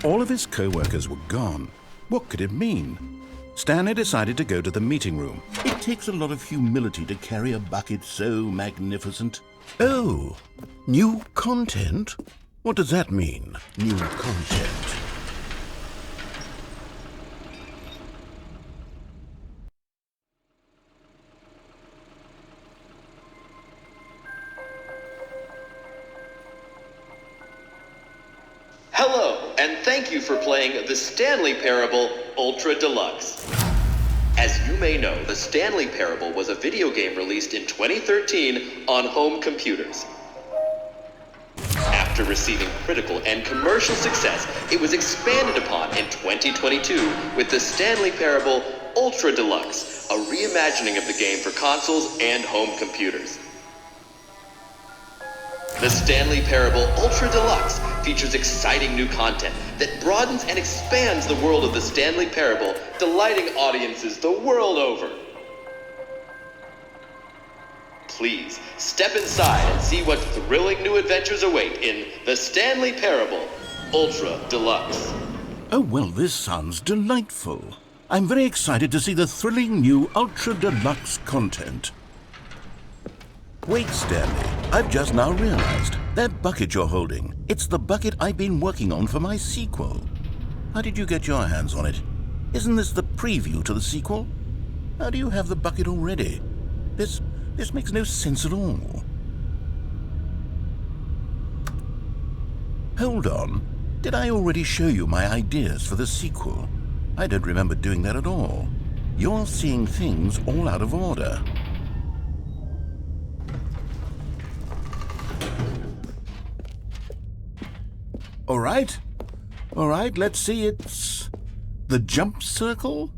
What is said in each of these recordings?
All of his co-workers were gone. What could it mean? Stanley decided to go to the meeting room. It takes a lot of humility to carry a bucket so magnificent. Oh, new content? What does that mean, new content? Hello, and thank you for playing the Stanley Parable Ultra Deluxe. As you may know, the Stanley Parable was a video game released in 2013 on home computers. After receiving critical and commercial success, it was expanded upon in 2022 with the Stanley Parable Ultra Deluxe, a reimagining of the game for consoles and home computers. The Stanley Parable Ultra Deluxe features exciting new content that broadens and expands the world of the Stanley Parable, delighting audiences the world over. Please, step inside and see what thrilling new adventures await in the Stanley Parable Ultra Deluxe. Oh, well, this sounds delightful. I'm very excited to see the thrilling new Ultra Deluxe content. Wait, Stanley, I've just now realized. That bucket you're holding, it's the bucket I've been working on for my sequel. How did you get your hands on it? Isn't this the preview to the sequel? How do you have the bucket already? This makes no sense at all. Hold on. Did I already show you my ideas for the sequel? I don't remember doing that at all. You're seeing things all out of order. All right, let's see. It's the jump circle?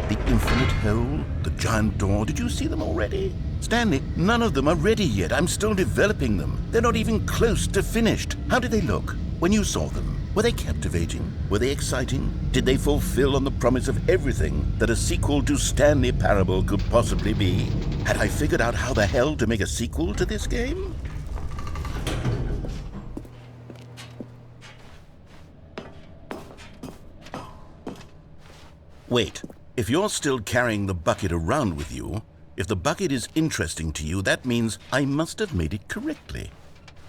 The infinite hole, the giant door, did you see them already? Stanley, none of them are ready yet. I'm still developing them. They're not even close to finished. How did they look when you saw them? Were they captivating? Were they exciting? Did they fulfill on the promise of everything that a sequel to Stanley Parable could possibly be? Had I figured out how the hell to make a sequel to this game? Wait, if you're still carrying the bucket around with you, if the bucket is interesting to you, that means I must have made it correctly.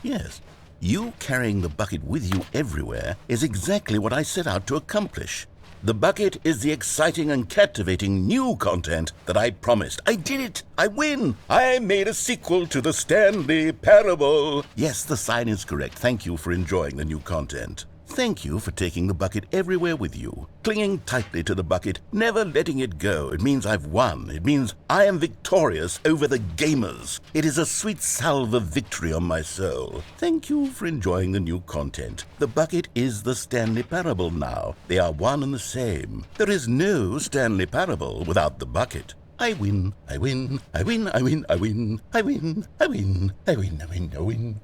Yes. You carrying the bucket with you everywhere is exactly what I set out to accomplish. The bucket is the exciting and captivating new content that I promised. I did it! I win! I made a sequel to the Stanley Parable! Yes, the sign is correct. Thank you for enjoying the new content. Thank you for taking the bucket everywhere with you, clinging tightly to the bucket, never letting it go. It means I've won. It means I am victorious over the gamers. It is a sweet salve of victory on my soul. Thank you for enjoying the new content. The bucket is the Stanley Parable now. They are one and the same. There is no Stanley Parable without the bucket. I win, I win, I win, I win, I win, I win, I win, I win, I win, I win.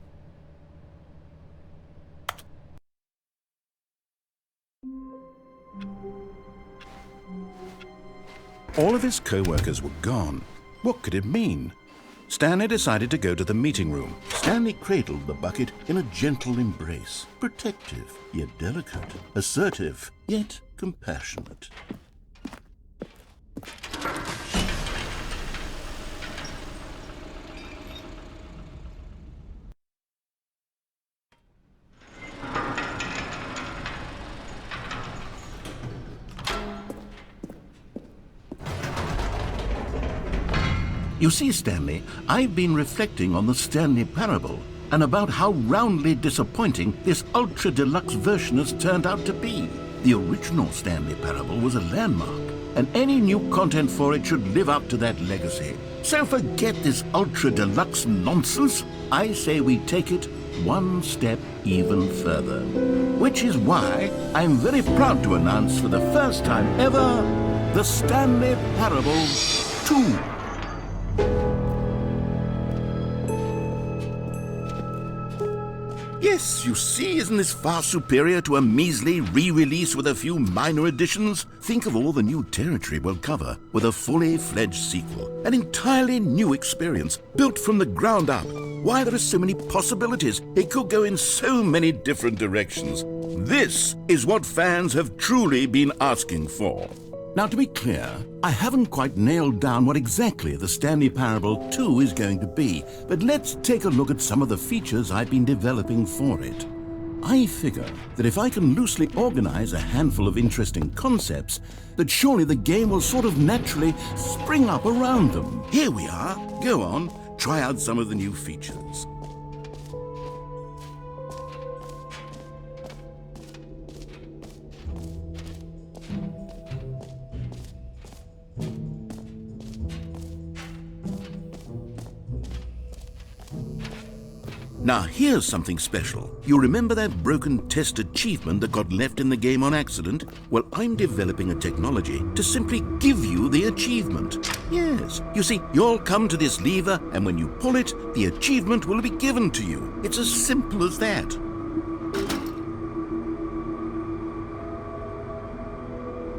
All of his co-workers were gone. What could it mean? Stanley decided to go to the meeting room. Stanley cradled the bucket in a gentle embrace, protective yet delicate, assertive yet compassionate. You see, Stanley, I've been reflecting on the Stanley Parable and about how roundly disappointing this Ultra Deluxe version has turned out to be. The original Stanley Parable was a landmark, and any new content for it should live up to that legacy. So forget this Ultra Deluxe nonsense. I say we take it one step even further. Which is why I'm very proud to announce for the first time ever, the Stanley Parable 2. Yes, you see, isn't this far superior to a measly re-release with a few minor additions? Think of all the new territory we'll cover with a fully fledged sequel. An entirely new experience, built from the ground up. Why, there are so many possibilities. It could go in so many different directions. This is what fans have truly been asking for. Now, to be clear, I haven't quite nailed down what exactly the Stanley Parable 2 is going to be, but let's take a look at some of the features I've been developing for it. I figure that if I can loosely organize a handful of interesting concepts, that surely the game will sort of naturally spring up around them. Here we are. Go on, try out some of the new features. Now, here's something special. You remember that broken test achievement that got left in the game on accident? Well, I'm developing a technology to simply give you the achievement. Yes, you see, you'll come to this lever, and when you pull it, the achievement will be given to you. It's as simple as that.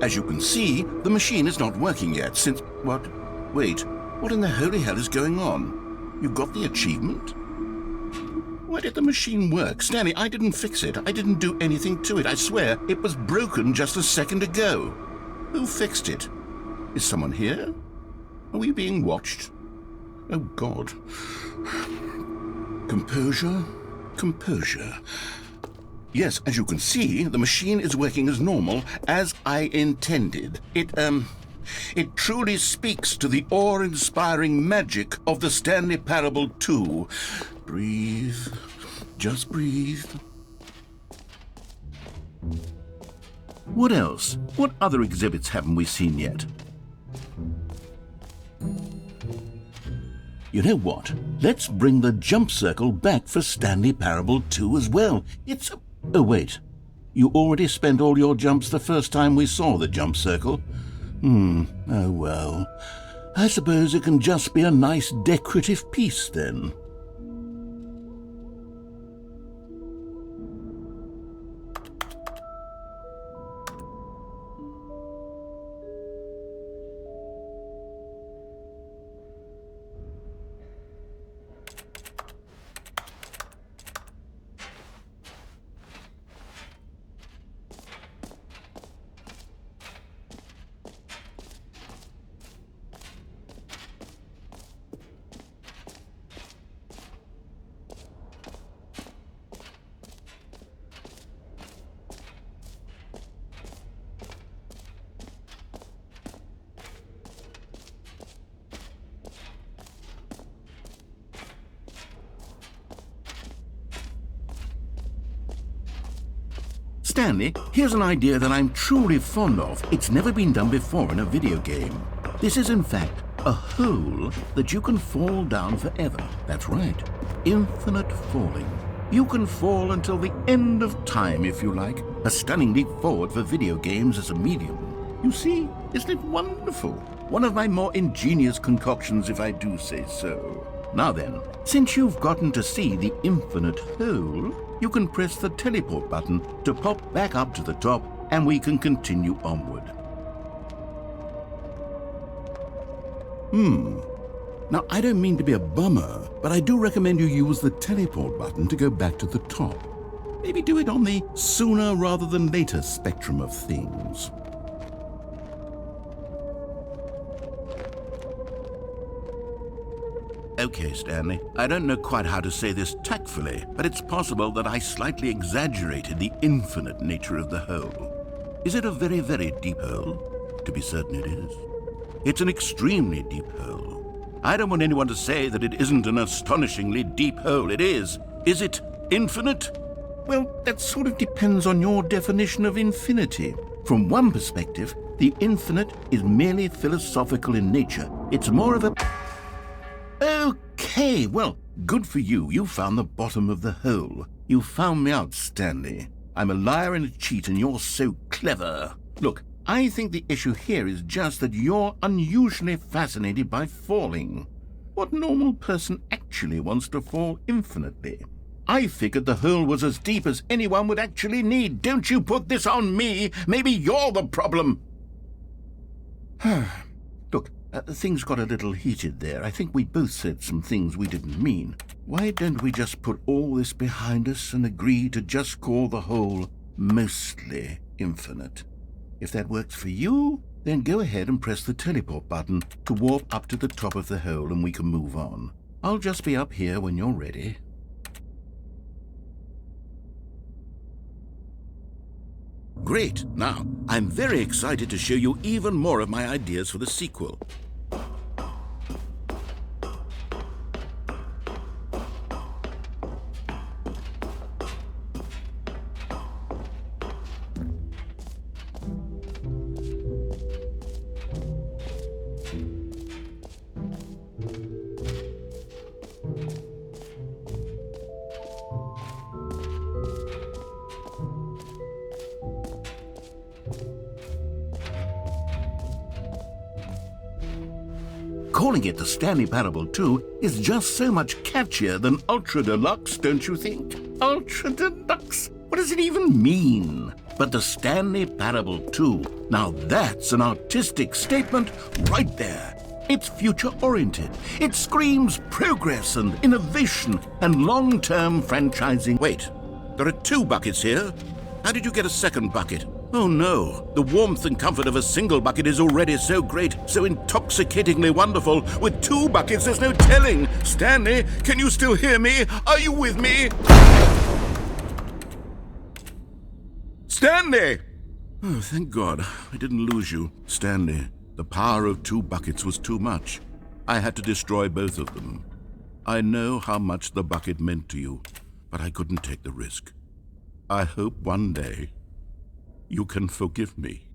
As you can see, the machine is not working yet since... What? Wait, what in the holy hell is going on? You got the achievement? Why did the machine work? Stanley, I didn't fix it. I didn't do anything to it. I swear, it was broken just a second ago. Who fixed it? Is someone here? Are we being watched? Oh, God. Composure. Composure. Yes, as you can see, the machine is working as normal, as I intended. It truly speaks to the awe-inspiring magic of the Stanley Parable 2. Breathe. Just breathe. What else? What other exhibits haven't we seen yet? You know what? Let's bring the jump circle back for Stanley Parable 2 as well. It's... Oh, wait. You already spent all your jumps the first time we saw the jump circle? Oh well. I suppose it can just be a nice decorative piece then. Stanley, here's an idea that I'm truly fond of. It's never been done before in a video game. This is, in fact, a hole that you can fall down forever. That's right. Infinite falling. You can fall until the end of time, if you like. A stunning leap forward for video games as a medium. You see, isn't it wonderful? One of my more ingenious concoctions, if I do say so. Now then, since you've gotten to see the infinite hole, you can press the teleport button to pop back up to the top, and we can continue onward. Now, I don't mean to be a bummer, but I do recommend you use the teleport button to go back to the top. Maybe do it on the sooner rather than later spectrum of things. Okay, Stanley, I don't know quite how to say this tactfully, but it's possible that I slightly exaggerated the infinite nature of the hole. Is it a very, very deep hole? To be certain it is. It's an extremely deep hole. I don't want anyone to say that it isn't an astonishingly deep hole. It is. Is it infinite? Well, that sort of depends on your definition of infinity. From one perspective, the infinite is merely philosophical in nature. It's more of a... Okay, well, good for you. You found the bottom of the hole. You found me out, Stanley. I'm a liar and a cheat, and you're so clever. Look, I think the issue here is just that you're unusually fascinated by falling. What normal person actually wants to fall infinitely? I figured the hole was as deep as anyone would actually need. Don't you put this on me. Maybe you're the problem. Look, things got a little heated there. I think we both said some things we didn't mean. Why don't we just put all this behind us and agree to just call the hole mostly infinite? If that works for you, then go ahead and press the teleport button to warp up to the top of the hole and we can move on. I'll just be up here when you're ready. Great. Now, I'm very excited to show you even more of my ideas for the sequel. Calling it the Stanley Parable 2 is just so much catchier than Ultra Deluxe, don't you think? Ultra Deluxe? What does it even mean? But the Stanley Parable 2, now that's an artistic statement right there. It's future-oriented. It screams progress and innovation and long-term franchising. Wait, there are 2 buckets here. How did you get a second bucket? Oh no, the warmth and comfort of a single bucket is already so great, so intoxicatingly wonderful. With 2 buckets, there's no telling. Stanley, can you still hear me? Are you with me? Stanley! Oh, thank God, I didn't lose you. Stanley, the power of 2 buckets was too much. I had to destroy both of them. I know how much the bucket meant to you, but I couldn't take the risk. I hope one day you can forgive me.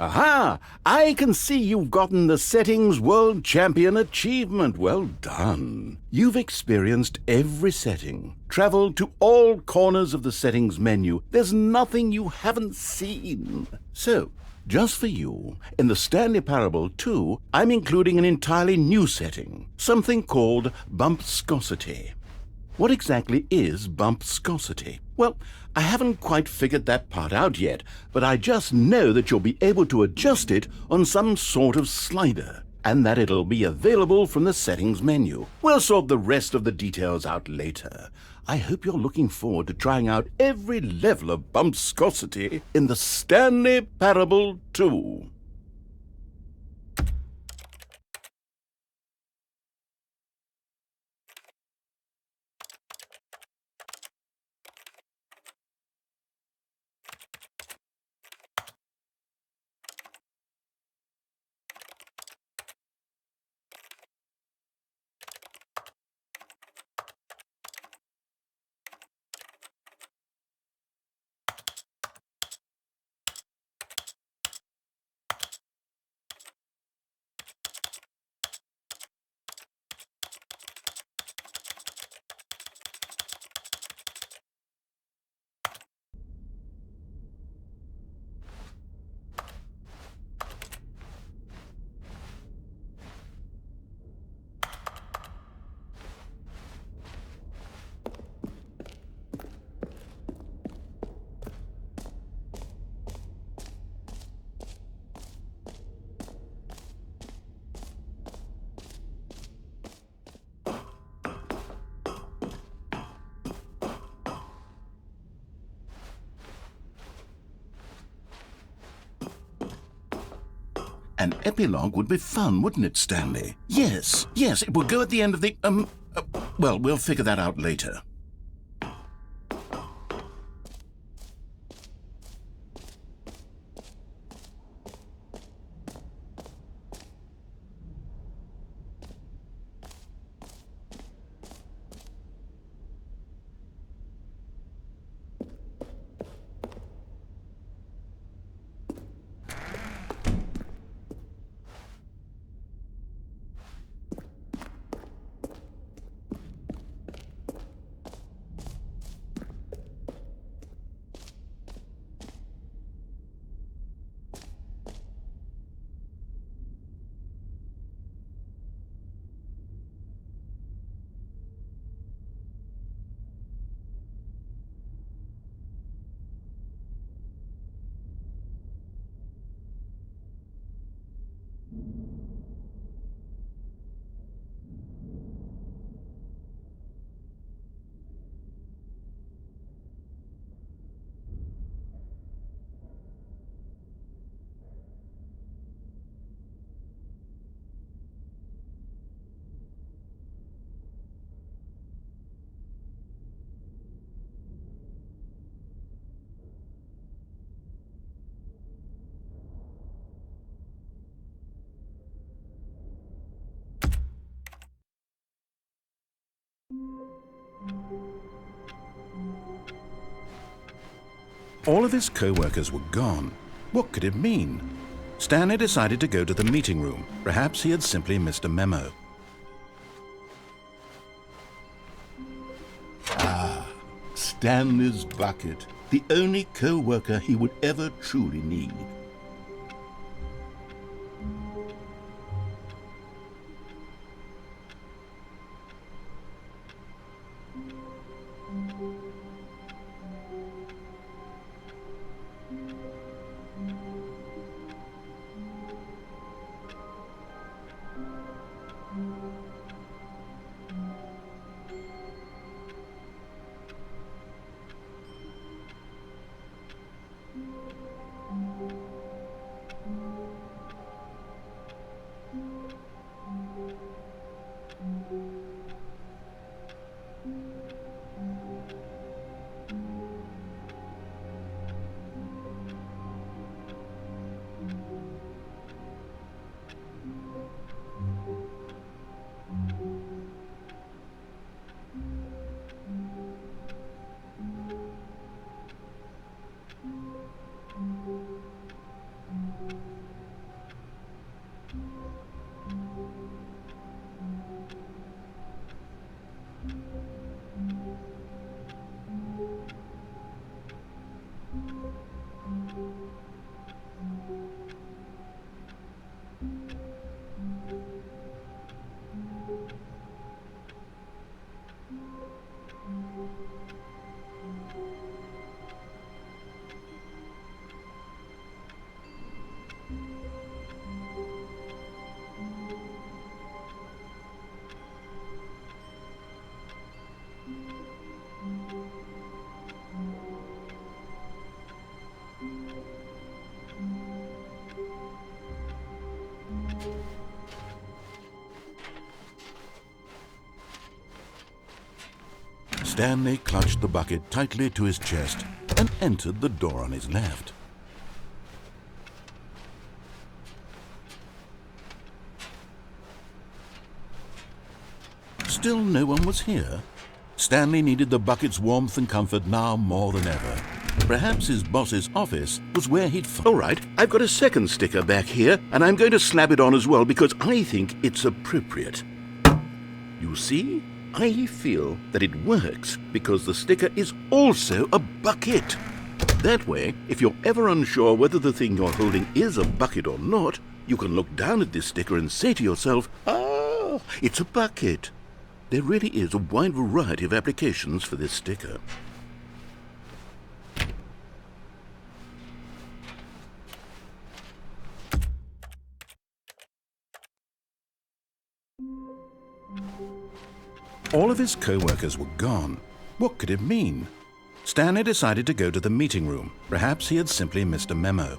Aha! I can see you've gotten the Settings World Champion achievement. Well done. You've experienced every setting, traveled to all corners of the settings menu. There's nothing you haven't seen. So, just for you, in the Stanley Parable 2, I'm including an entirely new setting, something called bumpscosity. What exactly is bumpscosity? Well, I haven't quite figured that part out yet, but I just know that you'll be able to adjust it on some sort of slider, and that it'll be available from the settings menu. We'll sort the rest of the details out later. I hope you're looking forward to trying out every level of bumpscosity in the Stanley Parable 2. An epilogue would be fun, wouldn't it, Stanley? Yes, it will go at the end of the, well, we'll figure that out later. All of his co-workers were gone. What could it mean? Stanley decided to go to the meeting room. Perhaps he had simply missed a memo. Stanley's bucket, the only co-worker he would ever truly need. Stanley clutched the bucket tightly to his chest and entered the door on his left. Still no one was here. Stanley needed the bucket's warmth and comfort now more than ever. Perhaps his boss's office was where he'd All right, I've got a second sticker back here, and I'm going to slap it on as well because I think it's appropriate. You see? I feel that it works because the sticker is also a bucket. That way, if you're ever unsure whether the thing you're holding is a bucket or not, you can look down at this sticker and say to yourself, "Ah, it's a bucket." There really is a wide variety of applications for this sticker. All of his co-workers were gone. What could it mean? Stanley decided to go to the meeting room. Perhaps he had simply missed a memo.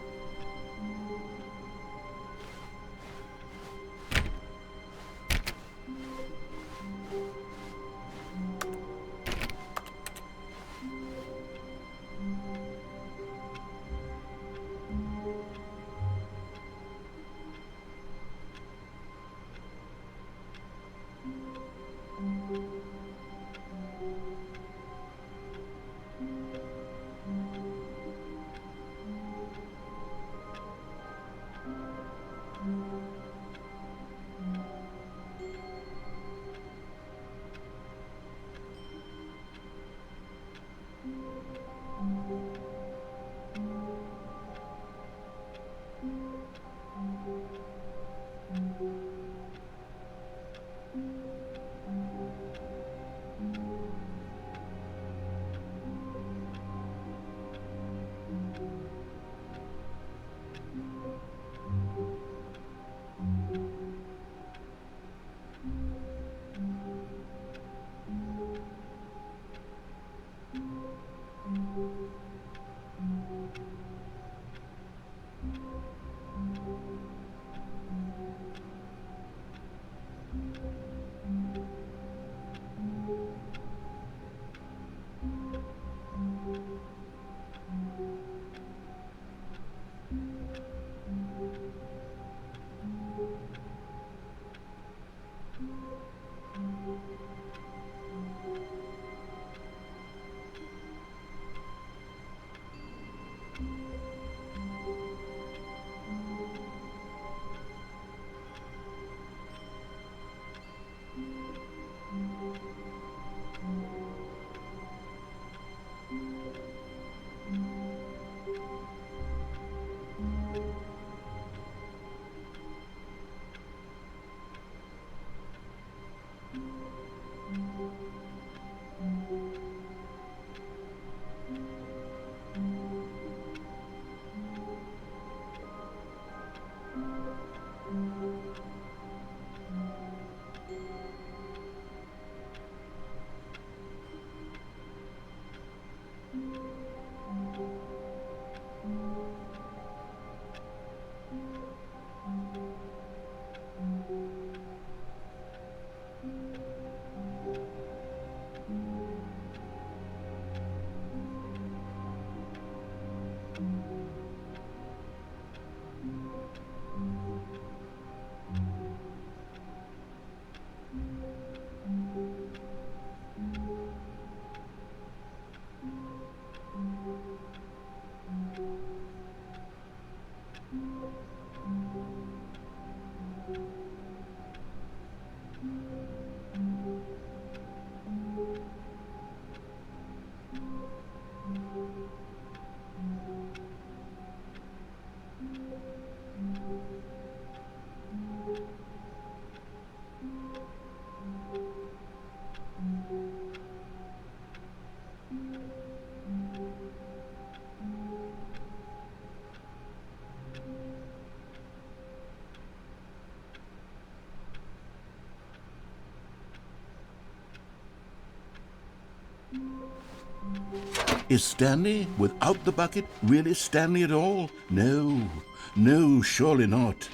Is Stanley, without the bucket, really Stanley at all? No, no, surely not.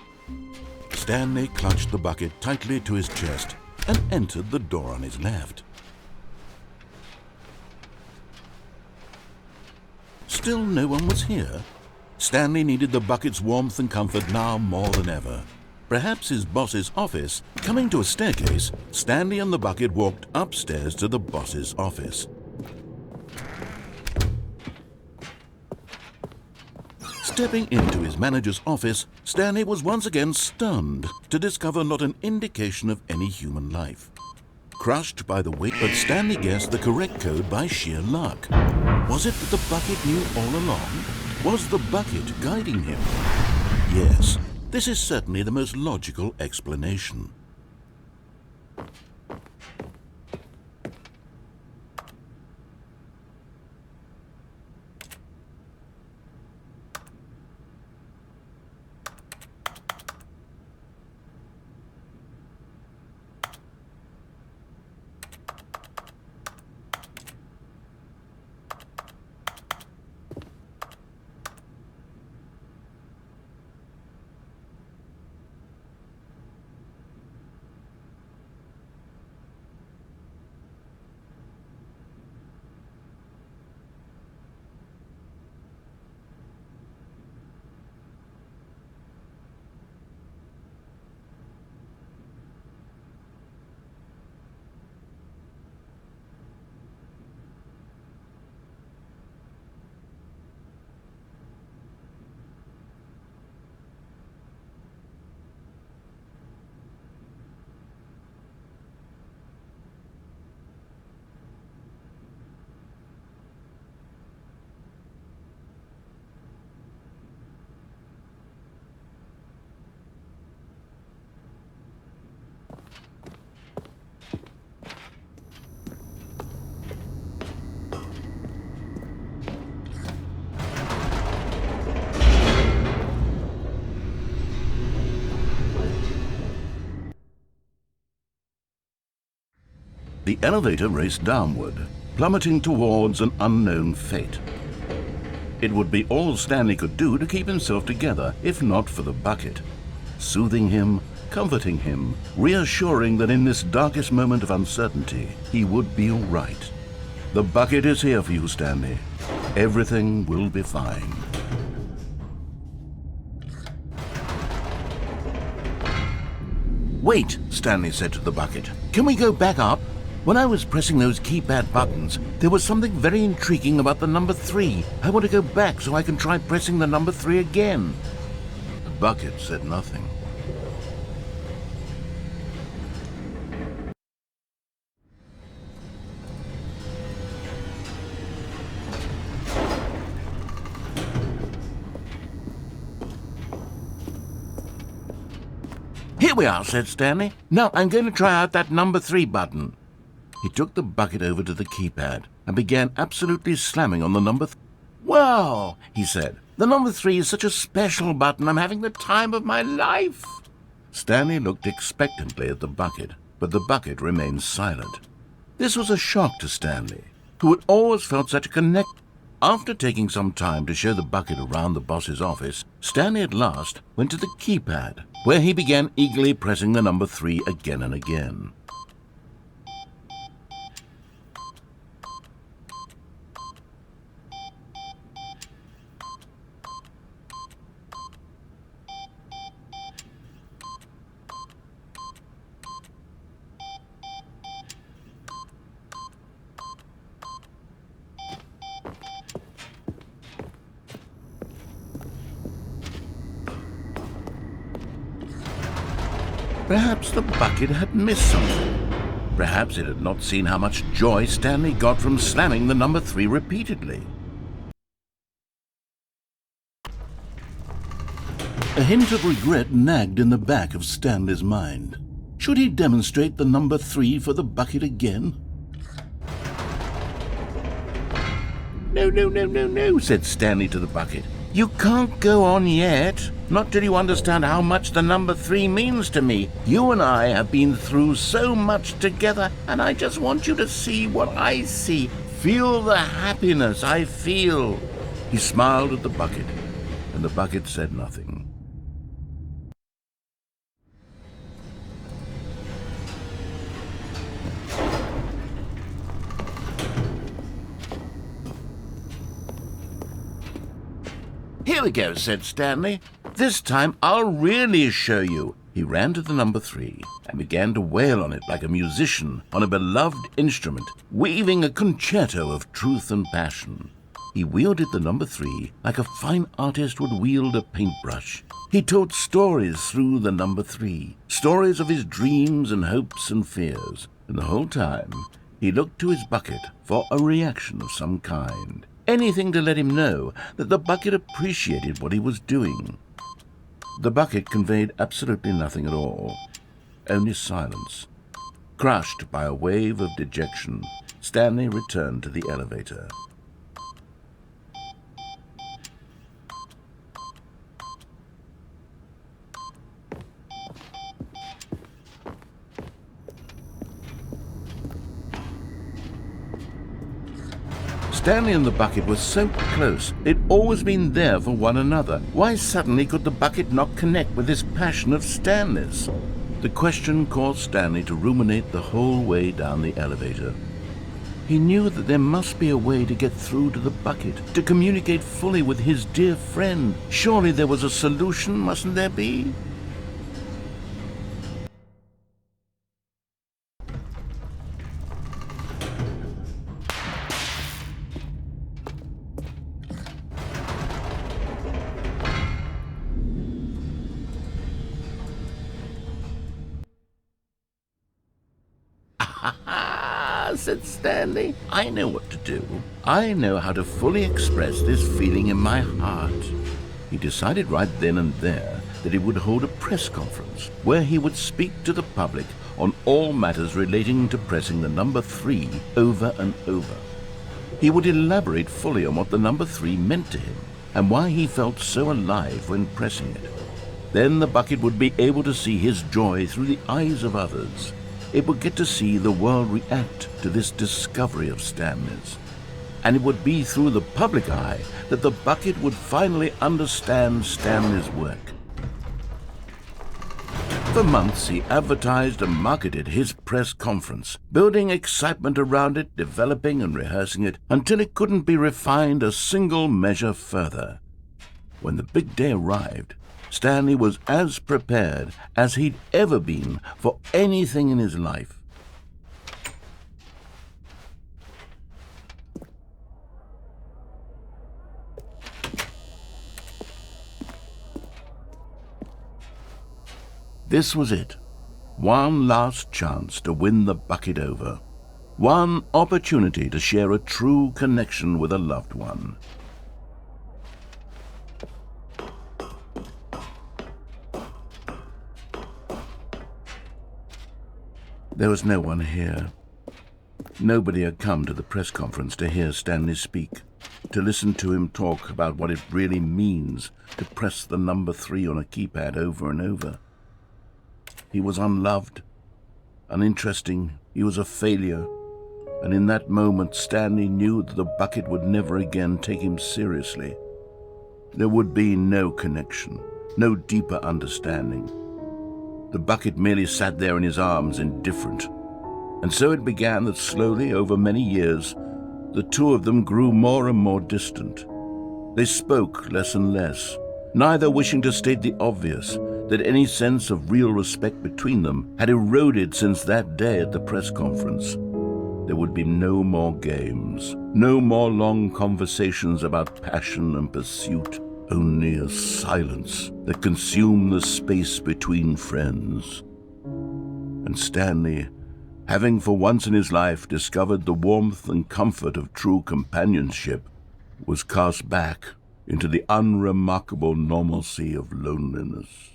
Stanley clutched the bucket tightly to his chest and entered the door on his left. Still no one was here. Stanley needed the bucket's warmth and comfort now more than ever. Perhaps his boss's office. Coming to a staircase, Stanley and the bucket walked upstairs to the boss's office. Stepping into his manager's office, Stanley was once again stunned to discover not an indication of any human life. Crushed by the weight, but Stanley guessed the correct code by sheer luck. Was it that the bucket knew all along? Was the bucket guiding him? Yes, this is certainly the most logical explanation. The elevator raced downward, plummeting towards an unknown fate. It would be all Stanley could do to keep himself together, if not for the bucket. Soothing him, comforting him, reassuring that in this darkest moment of uncertainty, he would be all right. The bucket is here for you, Stanley. Everything will be fine. Wait, Stanley said to the bucket. Can we go back up? When I was pressing those keypad buttons, there was something very intriguing about the number 3. I want to go back so I can try pressing the number 3 again. The bucket said nothing. Here we are, said Stanley. Now I'm going to try out that number 3 button. He took the bucket over to the keypad and began absolutely slamming on the number 3. Wow, he said. The number 3 is such a special button. I'm having the time of my life. Stanley looked expectantly at the bucket, but the bucket remained silent. This was a shock to Stanley, who had always felt such a connection. After taking some time to show the bucket around the boss's office, Stanley at last went to the keypad, where he began eagerly pressing the number 3 again and again. Perhaps the bucket had missed something. Perhaps it had not seen how much joy Stanley got from slamming the number 3 repeatedly. A hint of regret nagged in the back of Stanley's mind. Should he demonstrate the number 3 for the bucket again? No, said Stanley to the bucket. You can't go on yet. Not till you understand how much the number 3 means to me. You and I have been through so much together, and I just want you to see what I see. Feel the happiness I feel." He smiled at the bucket, and the bucket said nothing. "Here we go," said Stanley. "This time I'll really show you." He ran to the number 3 and began to wail on it like a musician on a beloved instrument, weaving a concerto of truth and passion. He wielded the number 3 like a fine artist would wield a paintbrush. He told stories through the number 3, stories of his dreams and hopes and fears, and the whole time he looked to his bucket for a reaction of some kind. Anything to let him know that the bucket appreciated what he was doing. The bucket conveyed absolutely nothing at all, only silence. Crushed by a wave of dejection, Stanley returned to the elevator. Stanley and the bucket were so close. They'd always been there for one another. Why suddenly could the bucket not connect with this passion of Stanley's? The question caused Stanley to ruminate the whole way down the elevator. He knew that there must be a way to get through to the bucket, to communicate fully with his dear friend. Surely there was a solution, mustn't there be? Said Stanley. "I know what to do. I know how to fully express this feeling in my heart." He decided right then and there that he would hold a press conference where he would speak to the public on all matters relating to pressing the number 3 over and over. He would elaborate fully on what the number 3 meant to him and why he felt so alive when pressing it. Then the bucket would be able to see his joy through the eyes of others. It would get to see the world react to this discovery of Stanley's. And it would be through the public eye that the bucket would finally understand Stanley's work. For months he advertised and marketed his press conference, building excitement around it, developing and rehearsing it, until it couldn't be refined a single measure further. When the big day arrived, Stanley was as prepared as he'd ever been for anything in his life. This was it. One last chance to win the bucket over. One opportunity to share a true connection with a loved one. There was no one here. Nobody had come to the press conference to hear Stanley speak, to listen to him talk about what it really means to press the number 3 on a keypad over and over. He was unloved, uninteresting, he was a failure, and in that moment Stanley knew that the bucket would never again take him seriously. There would be no connection, no deeper understanding. The bucket merely sat there in his arms, indifferent. And so it began that slowly, over many years, the two of them grew more and more distant. They spoke less and less, neither wishing to state the obvious, that any sense of real respect between them had eroded since that day at the press conference. There would be no more games, no more long conversations about passion and pursuit, only a silence that consumed the space between friends. And Stanley, having for once in his life discovered the warmth and comfort of true companionship, was cast back into the unremarkable normalcy of loneliness.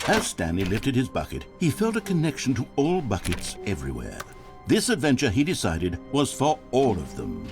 As Stanley lifted his bucket, he felt a connection to all buckets everywhere. This adventure, he decided, was for all of them.